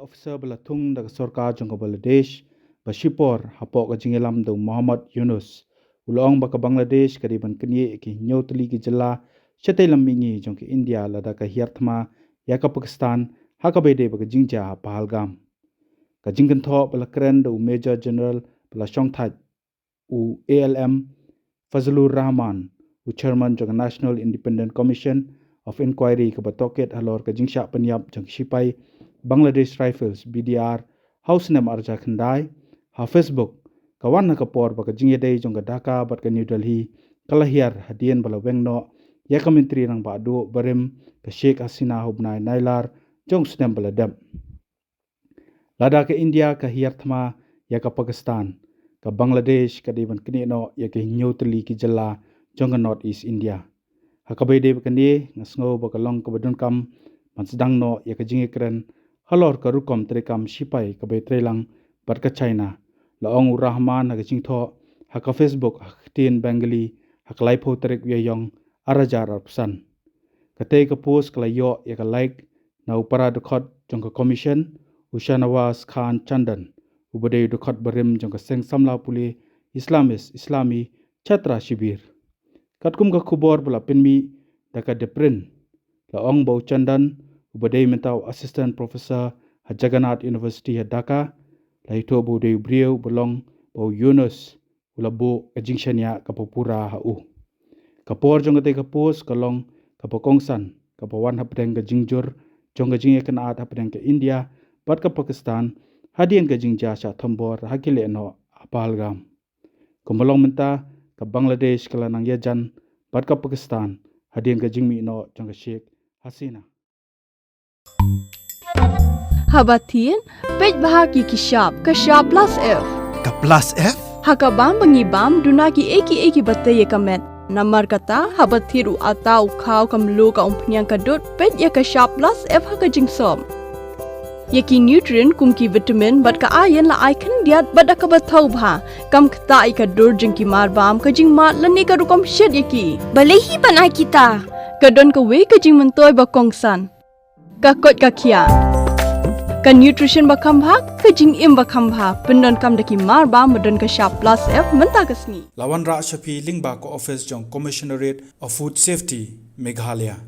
officer belatung dak sorkar jong Bangladesh basipor hapok ka jingelam do Muhammad Yunus ulong ba ka Bangladesh ka diban knie ki nyotli ki Jylla chete lamingi jong ki India Lada ka Hiar Thma ya ka Pakistan ha ka bede ba ka jingja Pahalgam ka jingkan tho bala kren do Major General bala Shongthaj u ALM Fazlur Rahman u Chairman jong National Independent Commission of Inquiry ka batoket halor ka jingsha panyap jong sipai Bangladesh Rifles BDR House Name Arja Khandai ha Facebook kawan na kapor baka jingye day jong Dhaka bat ka New Delhi kalahir hadian bala wengno ya ka menteri rang badu barim ka Sheikh Hasina hubnai nailar jong snem bala dam Lada ka India ka Hiar Thma ya ka Pakistan ka Bangladesh ka diban kini no ya ka Nyotli ki Jylla jong North East India hakabai de baka ni ngasngo baka long ka badun kam mansdang no ya ka jingye kren halor ka rukom trekam sipai ka bai trelang bat ka China laong Rahman ha ka jingtho ha ka Facebook ha tin Bengali ha ka laipo trek yong arajar arpsan ka te ka post ka layo ya ka like na upara dukhot jong ka commission Ushanawaz Khan Chandan ubade dukhot barim jong ka seng samla puli Islami chatra shibir katkum ka khubor bula pinmi da ka deprin laong bau Chandan ubade mentau assistant professor ha Jagannath University ha Dhaka laito bude brio belong bau Yunus ulabo kajingshania kapupura ha u kapor jong te ka post kalong kapokongsan kapawan hapdeng ka jingjur jong ka jingye kan at hapdeng ka India bat ka Pakistan hadien ka jingja sha thambor hakile no Pahalgam kumbalong menta ka Bangladesh kala nang yajan bat ka Pakistan hadien ka jingmi no jong ka Sheikh Hasina Habatin pej bahagi ki Shah plus F Ka plus F? Hakabam bangibam dunaki eki bataye kamet namar kata habathiru atau khau kamlu ka umpnyang kadut pej ya ka Shah plus F haka jingsom Yaki nutrient kumki vitamin bat ka iron la icon diat bat ka bathau bha kam khta ka dur jingki marbam ka jingma lani ka rukom shed yaki balehi banai kita kadon ka we ka jing mentoy ba kongsan ka kot ka kia ka nutrition ba khambha ka jing im ba khambha pendon kam daki marbam badon ka Shah plus F menta kasni lawan ra shapi lingba ko office jong commissionerate of food safety Meghalaya